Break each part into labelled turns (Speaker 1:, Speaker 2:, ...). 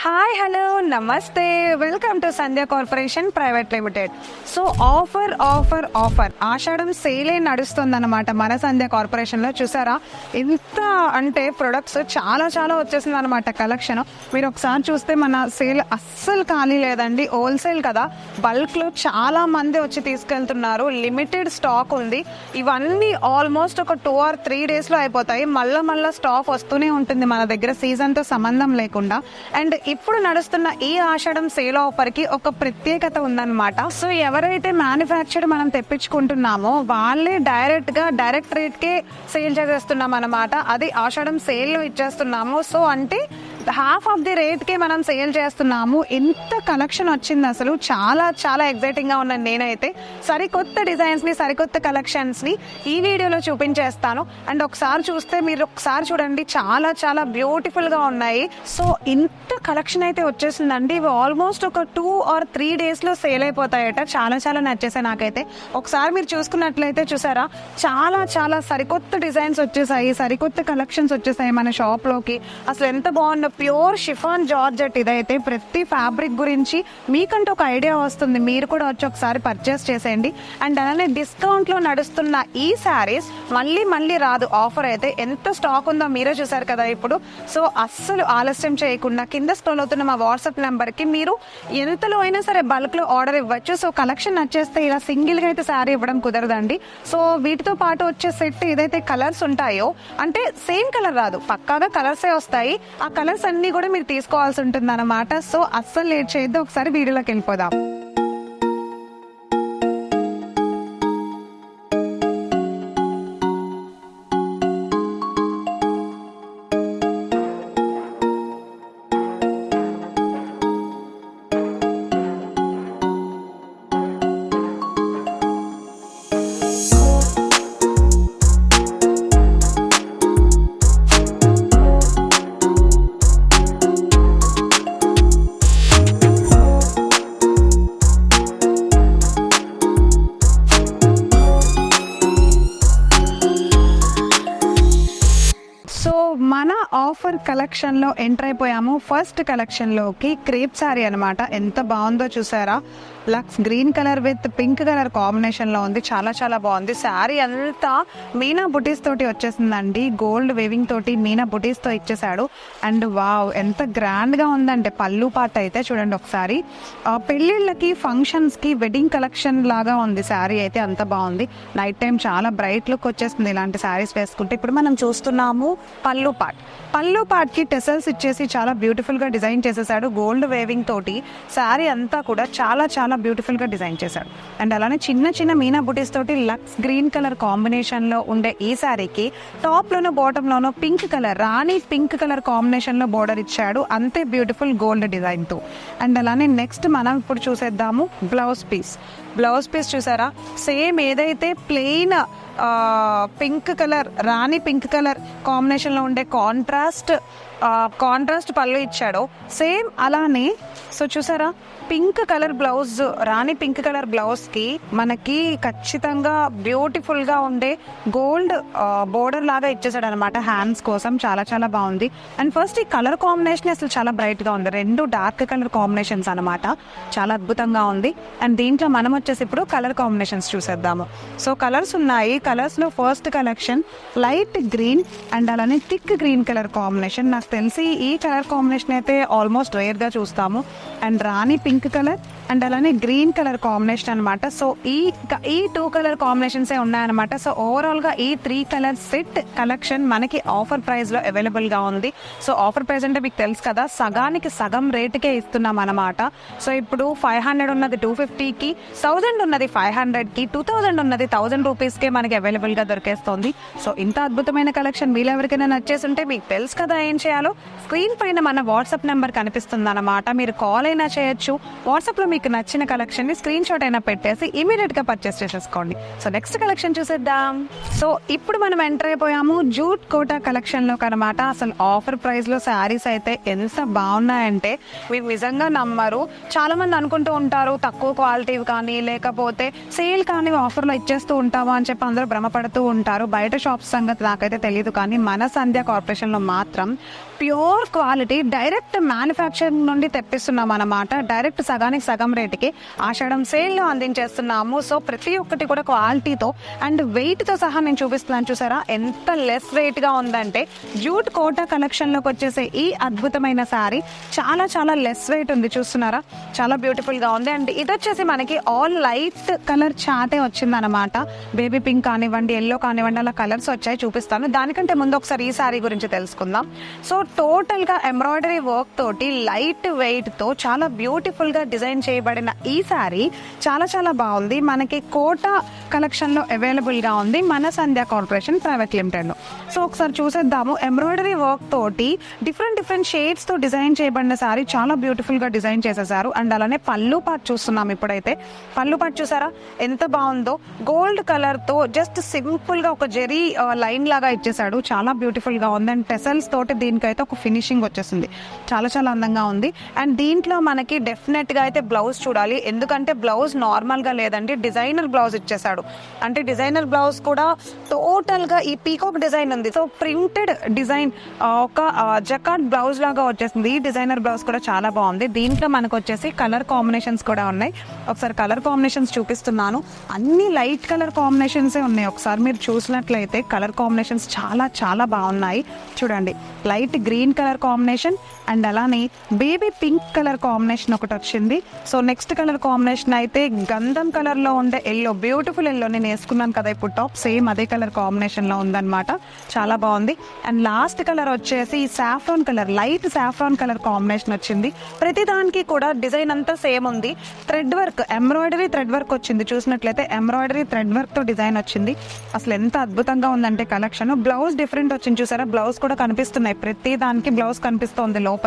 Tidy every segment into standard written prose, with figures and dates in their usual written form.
Speaker 1: Hi hello నమస్తే, welcome to Sandhya corporation private limited. So offer offer offer Ashadham సేలే నడుస్తుందన్నమాట మన సంధ్య కార్పొరేషన్లో. చూసారా ఎంత అంటే ప్రొడక్ట్స్ చాలా చాలా వచ్చేసింది అనమాట కలెక్షన్. మీరు ఒకసారి చూస్తే మన సేల్ అస్సలు ఖాళీ లేదండి. హోల్సేల్ కదా, బల్క్లో చాలా మంది వచ్చి తీసుకెళ్తున్నారు. లిమిటెడ్ స్టాక్ ఉంది. ఇవన్నీ ఆల్మోస్ట్ ఒక 2 or 3 డేస్లో అయిపోతాయి. మళ్ళీ స్టాక్ వస్తూనే ఉంటుంది మన దగ్గర, సీజన్తో సంబంధం లేకుండా. అండ్ ఇప్పుడు నడుస్తున్న ఈ ఆషాఢం సేల్ ఆఫర్ కి ఒక ప్రత్యేకత ఉందన్నమాట. సో ఎవరైతే మ్యానుఫ్యాక్చర్డ్ మనం తెప్పించుకుంటున్నామో వాళ్ళే డైరెక్ట్ రేట్ కే సేల్ చేసేస్తున్నాం అనమాట. అది ఆషాఢం సేల్ లో ఇచ్చేస్తున్నాము. సో అంటే హాఫ్ ఆఫ్ ది రేట్ కే మనం సేల్ చేస్తున్నాము. ఎంత కలెక్షన్ వచ్చింది, అసలు చాలా చాలా ఎక్సైటింగ్ గా ఉన్నాను నేనైతే. సరికొత్త డిజైన్స్ ని, సరికొత్త కలెక్షన్స్ ని ఈ వీడియోలో చూపించేస్తాను. అండ్ ఒకసారి చూస్తే మీరు ఒకసారి చూడండి, చాలా చాలా బ్యూటిఫుల్ గా ఉన్నాయి. సో ఇంత కలెక్షన్ అయితే వచ్చేసిందండి. ఇవి ఆల్మోస్ట్ ఒక 2 or 3 డేస్ లో సేల్ అయిపోతాయట. చాలా చాలా నచ్చేసాయి నాకైతే. ఒకసారి మీరు చూసుకున్నట్లయితే చూసారా, చాలా చాలా సరికొత్త డిజైన్స్ వచ్చేసాయి, సరికొత్త కలెక్షన్స్ వచ్చేసాయి మన షాప్ లోకి. అసలు ఎంత బాగుందో, ప్యూర్ షిఫాన్ జార్జెట్ ఇదైతే. ప్రతి ఫ్యాబ్రిక్ గురించి మీకంటూ ఒక ఐడియా వస్తుంది, మీరు కూడా వచ్చి ఒకసారి పర్చేస్ చేసేయండి. అండ్ అలానే డిస్కౌంట్ లో నడుస్తున్న ఈ శారీస్ మళ్ళీ రాదు ఆఫర్ అయితే. ఎంత స్టాక్ ఉందో మీరే చూసారు కదా ఇప్పుడు. సో అస్సలు ఆలస్యం చేయకుండా కింద స్క్రోల్ అవుతున్న మా వాట్సాప్ నెంబర్ కి మీరు ఎంతలో అయినా సరే బల్క్ లో ఆర్డర్ ఇవ్వచ్చు. సో కలెక్షన్ నచ్చేస్తే ఇలా సింగిల్ గా అయితే శారీ ఇవ్వడం కుదరదండి. సో వీటితో పాటు వచ్చే సెట్ ఏదైతే కలర్స్ ఉంటాయో, అంటే సేమ్ కలర్ రాదు, పక్కాగా కలర్సే వస్తాయి. ఆ కలర్స్ అన్ని కూడా మీరు తీసుకోవాల్సి ఉంటుంది అన్నమాట. సో అస్సలు లేట్ చేయొద్దు, ఒకసారి వీడియోలోకి వెళ్ళిపోదాం. మన ఆఫర్ కలెక్షన్ లో ఎంటర్ అయిపోయాము. ఫస్ట్ కలెక్షన్ లోకి క్రేప్ శారీ అనమాట. ఎంత బాగుందో చూసారా, లక్స్ green colour with pink colour combination లో ఉంది. చాలా చాలా బాగుంది. శారీ అంతా మీనా బుటీస్ తోటి వచ్చేసిందండి, గోల్డ్ వేవింగ్ తోటి మీనా బుటీస్ తో ఇచ్చేసాడు. అండ్ వావ్, ఎంత గ్రాండ్ గా ఉందంటే పళ్ళు పాట అయితే చూడండి ఒకసారి. పెళ్లిళ్ళకి, ఫంక్షన్స్ కి, వెడ్డింగ్ కలెక్షన్ లాగా ఉంది శారీ అయితే. అంత బాగుంది. నైట్ టైం చాలా బ్రైట్ లుక్ వచ్చేస్తుంది ఇలాంటి శారీస్ వేసుకుంటే. ఇప్పుడు మనం చూస్తున్నాము పళ్ళు పాట్ కి టెసల్స్ ఇచ్చేసి చాలా బ్యూటిఫుల్ గా డిజైన్ చేసేసాడు. గోల్డ్ వేవింగ్ తోటి శారీ అంతా కూడా చాలా చాలా బ్యూటిఫుల్ గా డిజైన్ చేశాడు. అండ్ అలానే చిన్న చిన్న మీనా బుటీస్ తోటి లక్స్ గ్రీన్ కలర్ కాంబినేషన్ లో ఉండే ఈ శారీకి టాప్ లోనో బాటమ్ లోనో పింక్ కలర్, రాణి పింక్ కలర్ కాంబినేషన్ లో బోర్డర్ ఇచ్చాడు. అంతే బ్యూటిఫుల్ గోల్డ్ డిజైన్ తో. అండ్ అలానే నెక్స్ట్ మనం ఇప్పుడు చూసేద్దాము బ్లౌజ్ పీస్ చూసారా, సేమ్ ఏదైతే ప్లెయిన్ పింక్ కలర్, రాణి పింక్ కలర్ కాంబినేషన్ లో ఉండే కాంట్రాస్ట్ పళ్ళు ఇచ్చాడు, సేమ్ అలానే. సో చూసారా, పింక్ కలర్ బ్లౌజ్, రాణి పింక్ కలర్ బ్లౌజ్ కి మనకి ఖచ్చితంగా బ్యూటిఫుల్ గా ఉండే గోల్డ్ బోర్డర్ లాగా ఇచ్చేసాడు అనమాట హ్యాండ్స్ కోసం. చాలా చాలా బాగుంది. అండ్ ఫస్ట్ ఈ కలర్ కాంబినేషన్ అసలు చాలా బ్రైట్ గా ఉంది. 2 డార్క్ కలర్ కాంబినేషన్స్ అనమాట. చాలా అద్భుతంగా ఉంది. అండ్ దీంట్లో మనం వచ్చేసి ఇప్పుడు కలర్ కాంబినేషన్స్ చూసేద్దాము. సో కలర్స్ ఉన్నాయి. కలర్స్ లో first collection light green and అలానే థిక్ గ్రీన్ కలర్ కాంబినేషన్. నాకు తెలిసి ఈ కలర్ కాంబినేషన్ అయితే ఆల్మోస్ట్ రేర్ గా చూస్తాము. And Rani pink colour and అలానే గ్రీన్ కలర్ కాంబినేషన్ అనమాట. సో ఈ 2 కలర్ కాంబినేషన్స్ ఉన్నాయన్నమాట. సో ఓవరాల్ గా ఈ 3 కలర్ సెట్ కలెక్షన్ మనకి ఆఫర్ ప్రైస్ లో అవైలబుల్ గా ఉంది. సో ఆఫర్ ప్రైస్ అంటే మీకు తెలుసు కదా, సగానికి సగం రేటుకే ఇస్తున్నాం అనమాట. సో ఇప్పుడు 500 ఉన్నది 250కి, 1000 ఉన్నది 500కి, 2000 ఉన్నది 1000 రూపీస్కే మనకి అవైలబుల్ గా దొరికేస్తుంది. సో ఇంత అద్భుతమైన కలెక్షన్ మీరు ఎవరికైనా నచ్చేసి ఉంటే మీకు తెలుసు కదా ఏం చేయాలో. స్క్రీన్ పైన మన వాట్సాప్ నెంబర్ కనిపిస్తుంది అనమాట. మీరు కాల్ అయినా చేయొచ్చు. వాట్సాప్ లో మీ మీకు నచ్చిన కలెక్షన్ని స్క్రీన్ షాట్ అయినా పెట్టేసి ఇమీడియట్గా పర్చేస్ చేసేసుకోండి. సో నెక్స్ట్ కలెక్షన్ చూసేద్దాం. సో ఇప్పుడు మనం ఎంటర్ అయిపోయాము జూట్ కోటా కలెక్షన్లోకి అనమాట. అసలు ఆఫర్ ప్రైస్లో శారీస్ అయితే ఎంత బాగున్నాయంటే మీరు నిజంగా నమ్మరు. చాలామంది అనుకుంటూ ఉంటారు తక్కువ క్వాలిటీ కానీ లేకపోతే సేల్ కానీ ఆఫర్లో ఇచ్చేస్తూ ఉంటావా అని చెప్పి అందరూ భ్రమపడుతూ ఉంటారు. బయట షాప్స్ సంగతి నాకైతే తెలియదు, కానీ మన సంధ్య కార్పొరేషన్లో మాత్రం ప్యూర్ క్వాలిటీ డైరెక్ట్ మ్యానుఫ్యాక్చరింగ్ నుండి తెప్పిస్తున్నాం అన్నమాట. డైరెక్ట్ సగానికి సగం రేటుకి ఆషాఢం సేల్లో అందించేస్తున్నాము. సో ప్రతి ఒక్కటి కూడా క్వాలిటీతో అండ్ వెయిట్తో సహా నేను చూపిస్తున్నాను. చూసారా ఎంత లెస్ వెయిట్గా ఉందంటే జూట్ కోటా కలెక్షన్లోకి వచ్చేసే ఈ అద్భుతమైన శారీ చాలా చాలా లెస్ వెయిట్ ఉంది. చూస్తున్నారా చాలా బ్యూటిఫుల్గా ఉంది. అండ్ ఇది వచ్చేసి మనకి ఆల్ లైట్ కలర్ చాటే వచ్చిందనమాట. బేబీ పింక్ కానివ్వండి, ఎల్లో కానివ్వండి, అలా కలర్స్ వచ్చాయి, చూపిస్తాను. దానికంటే ముందు ఒకసారి ఈ శారీ గురించి తెలుసుకుందాం. సో టోటల్ గా ఎంబ్రాయిడరీ వర్క్ తోటి లైట్ వెయిట్ తో చాలా బ్యూటిఫుల్ గా డిజైన్ చేయబడిన ఈ శారీ చాలా చాలా బాగుంది. మనకి కోటా కలెక్షన్ లో అవైలబుల్ గా ఉంది మన సంధ్య కార్పొరేషన్ ప్రైవేట్ లిమిటెడ్ లో. సో ఒకసారి చూసేద్దాము. ఎంబ్రాయిడరీ వర్క్ తోటి డిఫరెంట్ షేడ్స్ తో డిజైన్ చేయబడిన శారీ చాలా బ్యూటిఫుల్ గా డిజైన్ చేసేసారు. అండ్ అలానే పళ్ళు పార్ట్ చూస్తున్నాం. ఇప్పుడైతే పళ్ళు పార్ట్ చూసారా ఎంత బాగుందో. గోల్డ్ కలర్ తో జస్ట్ సింపుల్ గా ఒక జెరీ లైన్ లాగా ఇచ్చేసాడు. చాలా బ్యూటిఫుల్ గా ఉంది. అండ్ టెసల్స్ తోటి దీనికైతే ఒక ఫినిషింగ్ వచ్చేసింది. చాలా చాలా అందంగా ఉంది. అండ్ దీంట్లో మనకి డెఫినెట్ గా అయితే బ్లౌజ్ చూడాలి, ఎందుకంటే బ్లౌజ్ నార్మల్ గా లేదండి, డిజైనర్ బ్లౌజ్ ఇచ్చేసాడు. అంటే డిజైనర్ బ్లౌజ్ కూడా టోటల్ గా ఈ పీకాక్ డిజైన్ ఉంది. సో ప్రింటెడ్ డిజైన్ ఒక జకార్డ్ బ్లౌజ్ లాగా వచ్చేసింది. ఈ డిజైనర్ బ్లౌజ్ కూడా చాలా బాగుంది. దీంట్లో మనకు వచ్చేసి కలర్ కాంబినేషన్స్ కూడా ఉన్నాయి. ఒకసారి కలర్ కాంబినేషన్స్ చూపిస్తున్నాను. అన్ని లైట్ కలర్ కాంబినేషన్సే ఉన్నాయి. ఒకసారి మీరు చూసినట్లయితే కలర్ కాంబినేషన్స్ చాలా చాలా బాగున్నాయి. చూడండి light green colour combination and అలానే బేబీ పింక్ కలర్ కాంబినేషన్ ఒకటి వచ్చింది. సో నెక్స్ట్ కలర్ కాంబినేషన్ అయితే గంధం కలర్ లో ఉండే ఎల్లో, బ్యూటిఫుల్ ఎల్లో. నేను వేసుకున్నాను కదా ఇప్పుడు టాప్, సేమ్ అదే కలర్ కాంబినేషన్ లో ఉందన్నమాట. చాలా బాగుంది. అండ్ లాస్ట్ కలర్ వచ్చేసి saffron colour, light saffron colour combination వచ్చింది. ప్రతి దానికి కూడా డిజైన్ అంతా సేమ్ ఉంది. Thread work, embroidery thread work వచ్చింది. చూసినట్లయితే ఎంబ్రాయిడరీ థ్రెడ్ వర్క్ తో డిజైన్ వచ్చింది. అసలు ఎంత అద్భుతంగా ఉందంటే కలెక్షన్. బ్లౌజ్ డిఫరెంట్ వచ్చింది. చూసారా బ్లౌజ్ కూడా కనిపిస్తున్నాయి, ప్రతి దానికి బ్లౌజ్ కనిపిస్తుంది లోపల.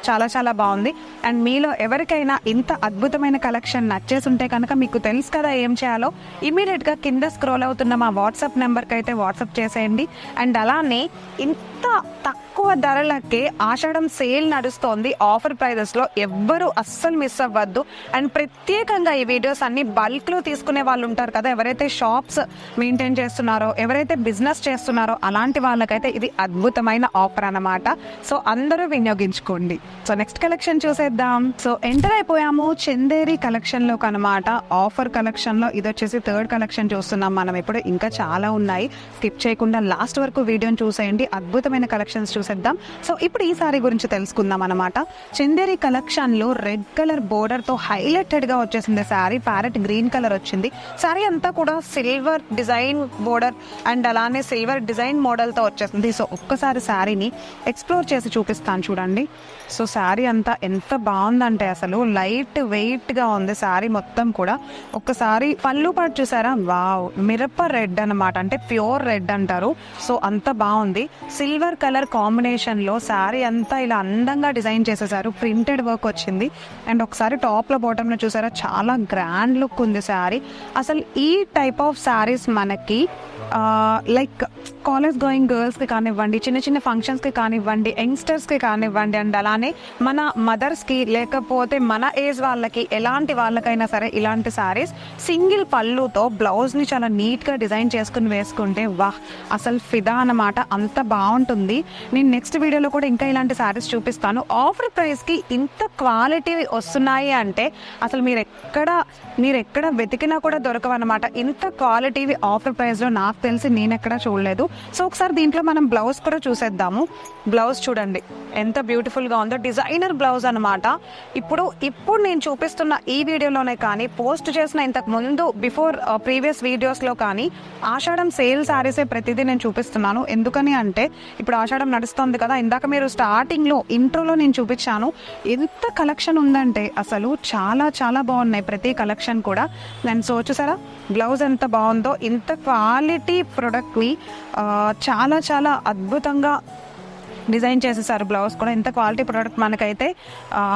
Speaker 1: చాలా చాలా బాగుంది. అండ్ మీలో ఎవరికైనా ఇంత అద్భుతమైన కలెక్షన్ నచ్చేసి ఉంటే కనుక మీకు తెలుసు కదా ఏం చేయాలో. ఇమీడియట్ గా కింద స్క్రోల్ అవుతున్న మా వాట్సాప్ నెంబర్కి అయితే వాట్సాప్ చేసేయండి. అండ్ అలానే ఇంత తక్కువ ధరలకే ఆషాఢం సేల్ నడుస్తోంది ఆఫర్ ప్రైజెస్ లో. ఎవ్వరూ అస్సలు మిస్ అవ్వద్దు. అండ్ ప్రత్యేకంగా ఈ వీడియోస్ అన్ని బల్క్ లో తీసుకునే వాళ్ళు ఉంటారు కదా, ఎవరైతే షాప్స్ మెయింటైన్ చేస్తున్నారో, ఎవరైతే బిజినెస్ చేస్తున్నారో అలాంటి వాళ్ళకైతే ఇది అద్భుతమైన ఆఫర్ అన్నమాట. సో అందరూ వినియోగించుకోండి. సో నెక్స్ట్ కలెక్షన్ చూసేద్దాం. సో ఎంటర్ అయిపోయాము చందేరి కలెక్షన్ లోకి అనమాట. ఆఫర్ కలెక్షన్ లో ఇది వచ్చేసి థర్డ్ కలెక్షన్ చూస్తున్నాం మనం ఇప్పుడు. ఇంకా చాలా ఉన్నాయి, స్కిప్ చేయకుండా లాస్ట్ వరకు వీడియోని చూసేయండి. అద్భుతమైన కలెక్షన్స్ చూసేద్దాం. సో ఇప్పుడు ఈ సారీ గురించి తెలుసుకుందాం అనమాట. చందేరి కలెక్షన్ లో రెడ్ కలర్ బోర్డర్ తో హైలైటెడ్ గా వచ్చేసింది శారీ. ప్యారెట్ గ్రీన్ కలర్ వచ్చింది. శారీ అంతా కూడా సిల్వర్ డిజైన్ బోర్డర్ అండ్ అలానే సిల్వర్ డిజైన్ మోడల్ తో వచ్చేసింది. సో ఒక్కసారి శారీని ఎక్స్ప్లోర్ చేసి చూపిస్తాను చూడండి. సో శారీ అంతా ఎంత బాగుందంటే అసలు లైట్ వెయిట్ గా ఉంది శారీ మొత్తం కూడా. ఒక్కసారి పళ్ళు పాటు చూసారా, వావ్, మిరప రెడ్ అనమాట, అంటే ప్యూర్ రెడ్ అంటారు. సో అంత బాగుంది. సిల్వర్ కలర్ కాంబినేషన్ లో శారీ అంతా ఇలా అందంగా డిజైన్ చేసేసారు. ప్రింటెడ్ వర్క్ వచ్చింది. అండ్ ఒకసారి టాప్ లో బాటమ్ లో చూసారా చాలా గ్రాండ్ లుక్ ఉంది శారీ. అసలు ఈ టైప్ ఆఫ్ శారీస్ మనకి లైక్ కాలేజ్ గోయింగ్ గర్ల్స్కి కానివ్వండి, చిన్న చిన్న ఫంక్షన్స్కి కానివ్వండి, యంగ్స్టర్స్కి కానివ్వండి, అండ్ అలానే మన మదర్స్కి లేకపోతే మన ఏజ్ వాళ్ళకి, ఎలాంటి వాళ్ళకైనా సరే ఇలాంటి శారీస్ సింగిల్ పళ్ళుతో బ్లౌజ్ని చాలా నీట్గా డిజైన్ చేసుకుని వేసుకుంటే వాహ్ అసలు ఫిదా అన్నమాట. అంత బాగుంటుంది. నేను నెక్స్ట్ వీడియోలో కూడా ఇంకా ఇలాంటి శారీస్ చూపిస్తాను. ఆఫర్ ప్రైస్కి ఇంత క్వాలిటీ వస్తున్నాయి అంటే అసలు మీరు ఎక్కడ వెతికినా కూడా దొరకవన్నమాట. ఇంత క్వాలిటీవి ఆఫర్ ప్రైస్లో నాకు తెలిసి నేను ఎక్కడా చూడలేదు. సో ఒకసారి దీంట్లో మనం బ్లౌజ్ కూడా చూసేద్దాము. బ్లౌజ్ చూడండి ఎంత బ్యూటిఫుల్గా ఉందో. డిజైనర్ బ్లౌజ్ అనమాట. ఇప్పుడు నేను చూపిస్తున్న ఈ వీడియోలోనే కానీ పోస్ట్ చేసిన ఇంతకు ముందు బిఫోర్ ప్రీవియస్ వీడియోస్లో కానీ ఆషాఢం సేల్ శారీసే ప్రతిదీ నేను చూపిస్తున్నాను. ఎందుకని అంటే ఇప్పుడు ఆషాఢం నడుస్తుంది కదా, ఇందాక మీరు స్టార్టింగ్లో ఇంట్రోలో నేను చూపించాను. ఎంత కలెక్షన్ ఉందంటే అసలు చాలా చాలా బాగున్నాయి ప్రతి కలెక్షన్ కూడా. నేను సో చూసారా బ్లౌజ్ ఎంత బాగుందో. ఇంత క్వాలిటీ ప్రొడక్ట్ని చాలా చాలా అద్భుతంగా డిజైన్ చేసేసారు. బ్లౌజ్ కూడా ఎంత క్వాలిటీ ప్రోడక్ట్ మనకైతే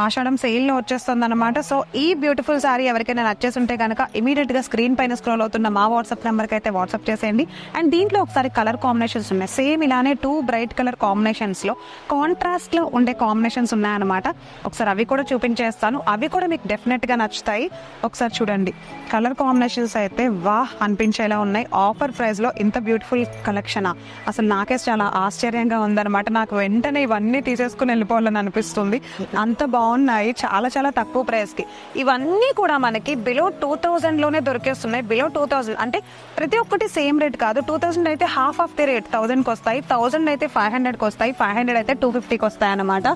Speaker 1: ఆషాఢం సేల్లో వచ్చేస్తుంది అనమాట. సో ఈ బ్యూటిఫుల్ శారీ ఎవరికైనా నచ్చేసి ఉంటే కనుక ఇమీడియట్గా స్క్రీన్ పైన స్క్రోల్ అవుతున్న మా వాట్సాప్ నెంబర్కి అయితే వాట్సాప్ చేసేయండి. అండ్ దీంట్లో ఒకసారి కలర్ కాంబినేషన్స్ ఉన్నాయి. సేమ్ ఇలానే 2 బ్రైట్ కలర్ కాంబినేషన్స్లో కాంట్రాస్ట్లో ఉండే కాంబినేషన్స్ ఉన్నాయన్నమాట. ఒకసారి అవి కూడా చూపించేస్తాను. అవి కూడా మీకు డెఫినెట్గా నచ్చుతాయి. ఒకసారి చూడండి, కలర్ కాంబినేషన్స్ అయితే వాహ్ అనిపించేలా ఉన్నాయి. ఆఫర్ ప్రైస్లో ఇంత బ్యూటిఫుల్ కలెక్షనా, అసలు నాకే చాలా ఆశ్చర్యంగా ఉందన్నమాట. నాకు వెంటనే ఇవన్నీ తీసేసుకుని వెళ్ళిపోవాలని అనిపిస్తుంది. అంత బాగున్నాయి, చాలా చాలా తక్కువ ప్రైస్కి. ఇవన్నీ కూడా మనకి బిలో 2000లోనే దొరికేస్తున్నాయి. బిలో 2000 అంటే ప్రతి ఒక్కటి సేమ్ రేట్ కాదు. 2000 అయితే హాఫ్ ఆఫ్ ది రేట్ 1000కి వస్తాయి, 1000 అయితే 500కి వస్తాయి, 500 అయితే 250కి వస్తాయి అన్నమాట.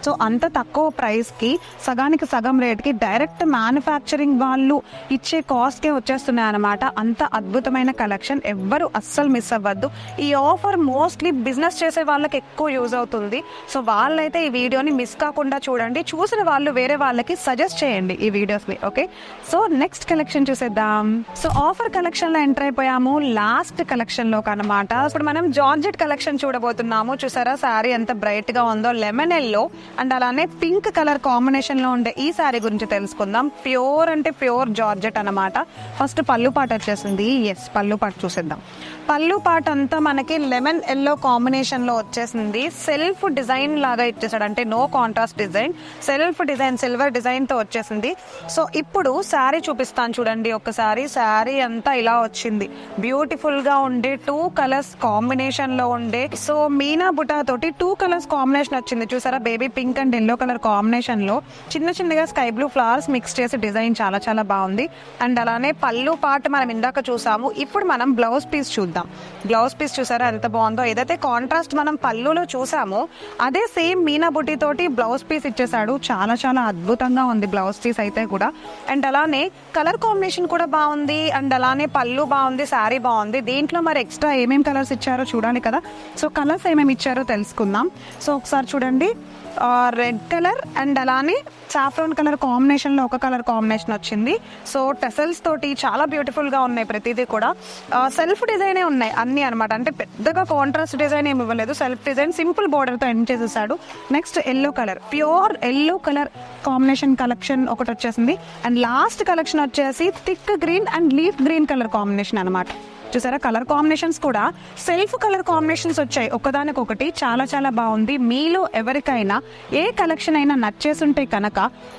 Speaker 1: సో అంత తక్కువ ప్రైస్కి సగానికి సగం రేట్కి డైరెక్ట్ మ్యానుఫ్యాక్చరింగ్ వాళ్ళు ఇచ్చే కాస్ట్కే వచ్చేస్తున్నాయి అనమాట. అంత అద్భుతమైన కలెక్షన్, ఎవ్వరు అస్సలు మిస్ అవ్వద్దు. ఈ ఆఫర్ మోస్ట్లీ బిజినెస్ చేసే వాళ్ళకి ఎక్కువ యూజ్ అవుతుంది. సో వాళ్ళైతే ఈ వీడియోని మిస్ కాకుండా చూడండి. చూసిన వాళ్ళు వేరే వాళ్ళకి సజెస్ట్ చేయండి ఈ వీడియోస్ని. ఓకే, సో నెక్స్ట్ కలెక్షన్ చూసేద్దాం. సో ఆఫర్ కలెక్షన్లో ఎంటర్ అయిపోయాము లాస్ట్ కలెక్షన్లోకి అనమాట. ఇప్పుడు మనం జార్జెట్ కలెక్షన్ చూడబోతున్నాము. చూసారా శారీ ఎంత బ్రైట్గా ఉందో, లెమన్ ఎల్లో అండ్ అలానే పింక్ కలర్ కాంబినేషన్లో ఉండే ఈ శారీ గురించి తెలుసుకుందాం. ప్యూర్ అంటే ప్యూర్ జార్జెట్ అనమాట. ఫస్ట్ పళ్ళు పాట వచ్చేసింది. ఎస్, పళ్ళు పాట చూసేద్దాం. పళ్ళు పాట అంతా మనకి లెమన్ ఎల్లో కాంబినేషన్లో వచ్చేసింది. సెల్ఫ్ డిజైన్ లాగా ఇచ్చేసాడు, అంటే no contrast design, self design silver డిజైన్తో వచ్చేసింది. సో ఇప్పుడు శారీ చూపిస్తాను చూడండి ఒకసారి. శారీ అంతా ఇలా వచ్చింది, బ్యూటిఫుల్గా ఉండే 2 కలర్స్ కాంబినేషన్లో ఉండే. సో మీనా బుటా తోటి 2 కలర్స్ కాంబినేషన్ వచ్చింది. చూసారా, baby pink and yellow colour కాంబినేషన్లో చిన్న చిన్నగా స్కై బ్లూ ఫ్లవర్స్ మిక్స్ చేసి డిజైన్ చాలా చాలా బాగుంది. అండ్ అలానే పళ్ళు పాట మనం ఇందాక చూసాము. ఇప్పుడు మనం బ్లౌజ్ పీస్ చూద్దాం. బ్లౌజ్ పీస్ చూసారా ఎంత బాగుందో. ఏదైతే కాంట్రాస్ట్ మనం పళ్ళులో చూసామో అదే సేమ్ మీనా బుట్టి తోటి బ్లౌజ్ పీస్ ఇచ్చేసాడు. చాలా చాలా అద్భుతంగా ఉంది బ్లౌజ్ పీస్ అయితే కూడా. అండ్ అలానే కలర్ కాంబినేషన్ కూడా బాగుంది. అండ్ అలానే పళ్ళు బాగుంది, శారీ బాగుంది. దీంట్లో మరి ఎక్స్ట్రా ఏమేమి కలర్స్ ఇచ్చారో చూడాలి కదా. సో కలర్స్ ఏమేమి ఇచ్చారో తెలుసుకుందాం. సో ఒకసారి చూడండి, రెడ్ కలర్ అండ్ అలానే సాఫ్రాన్ కలర్ కాంబినేషన్లో ఒక కలర్ కాంబినేషన్ వచ్చింది. సో టెసల్స్ తోటి చాలా బ్యూటిఫుల్గా ఉన్నాయి. ప్రతిదీ కూడా సెల్ఫ్ డిజైనే ఉన్నాయి అన్నీ అనమాట. అంటే పెద్దగా కాంట్రాస్ట్ డిజైన్ ఏమి ఇవ్వలేదు, సెల్ఫ్ డిజైన్ సింపుల్ బోర్డర్తో ఎండ్ చేసేసాడు. Next yellow colour, pure yellow colour combination collection ఒకటి వచ్చేసింది. అండ్ లాస్ట్ కలెక్షన్ వచ్చేసి thick green and leaf green colour combination అనమాట. చూసారా, కలర్ కాంబినేషన్స్ కూడా సెల్ఫ్ కలర్ కాంబినేషన్స్ వచ్చాయి ఒకదానికొకటి. చాలా చాలా బాగుంది. మీలో ఎవరికైనా ఏ కలెక్షన్ అయినా నచ్చేసుంటే కనుక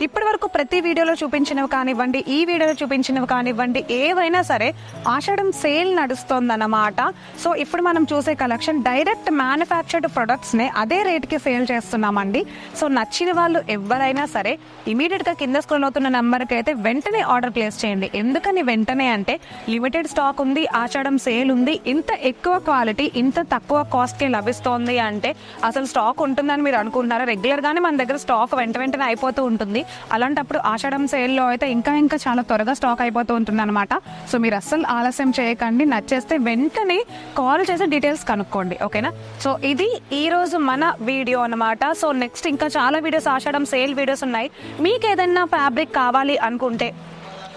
Speaker 1: ఇప్పటి వరకు ప్రతి వీడియోలో చూపించినవి కానివ్వండి, ఈ వీడియోలో చూపించినవి కానివ్వండి, ఏవైనా సరే ఆషాఢం సేల్ నడుస్తోందన్నమాట. సో ఇప్పుడు మనం చూసే కలెక్షన్ డైరెక్ట్ మ్యానుఫ్యాక్చర్డ్ ప్రొడక్ట్స్నే అదే రేట్కి సేల్ చేస్తున్నామండి. సో నచ్చిన వాళ్ళు ఎవరైనా సరే ఇమీడియట్గా కింద స్క్రోల్ అవుతున్న నెంబర్కి అయితే వెంటనే ఆర్డర్ ప్లేస్ చేయండి. ఎందుకని వెంటనే అంటే లిమిటెడ్ స్టాక్ ఉంది, ఆషాఢం సేల్ ఉంది. ఇంత ఎక్కువ క్వాలిటీ ఇంత తక్కువ కాస్ట్కి లభిస్తోంది అంటే అసలు స్టాక్ ఉంటుందని మీరు అనుకుంటున్నారా? రెగ్యులర్గానే మన దగ్గర స్టాక్ వెంటనే అయిపోతూ ఉంటుంది. అలాంటప్పుడు ఆషాఢం సేల్లో అయితే ఇంకా చాలా త్వరగా స్టాక్ అయిపోతూ ఉంటుంది అనమాట. సో మీరు అస్సలు ఆలస్యం చేయకండి. నచ్చేస్తే వెంటనే కాల్ చేసి డీటెయిల్స్ కనుక్కోండి. ఓకేనా? సో ఇది ఈరోజు మన వీడియో అనమాట. సో నెక్స్ట్ ఇంకా చాలా వీడియోస్ ఆషాఢం సేల్ వీడియోస్ ఉన్నాయి. మీకు ఏదైనా ఫ్యాబ్రిక్ కావాలి అనుకుంటే,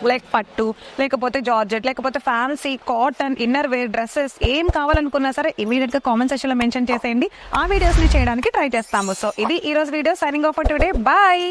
Speaker 1: లైక్ పట్టు, లేకపోతే జార్జెట్, లేకపోతే fancy, cotton, inner wear, dresses ఏం కావాలనుకున్నా సరే ఇమీడియట్గా కామెంట్ సెక్షన్లో మెన్షన్ చేసేయండి. ఆ వీడియోస్ని చేయడానికి ట్రై చేస్తాము. సో ఇది ఈరోజు video. Signing off for today. Bye.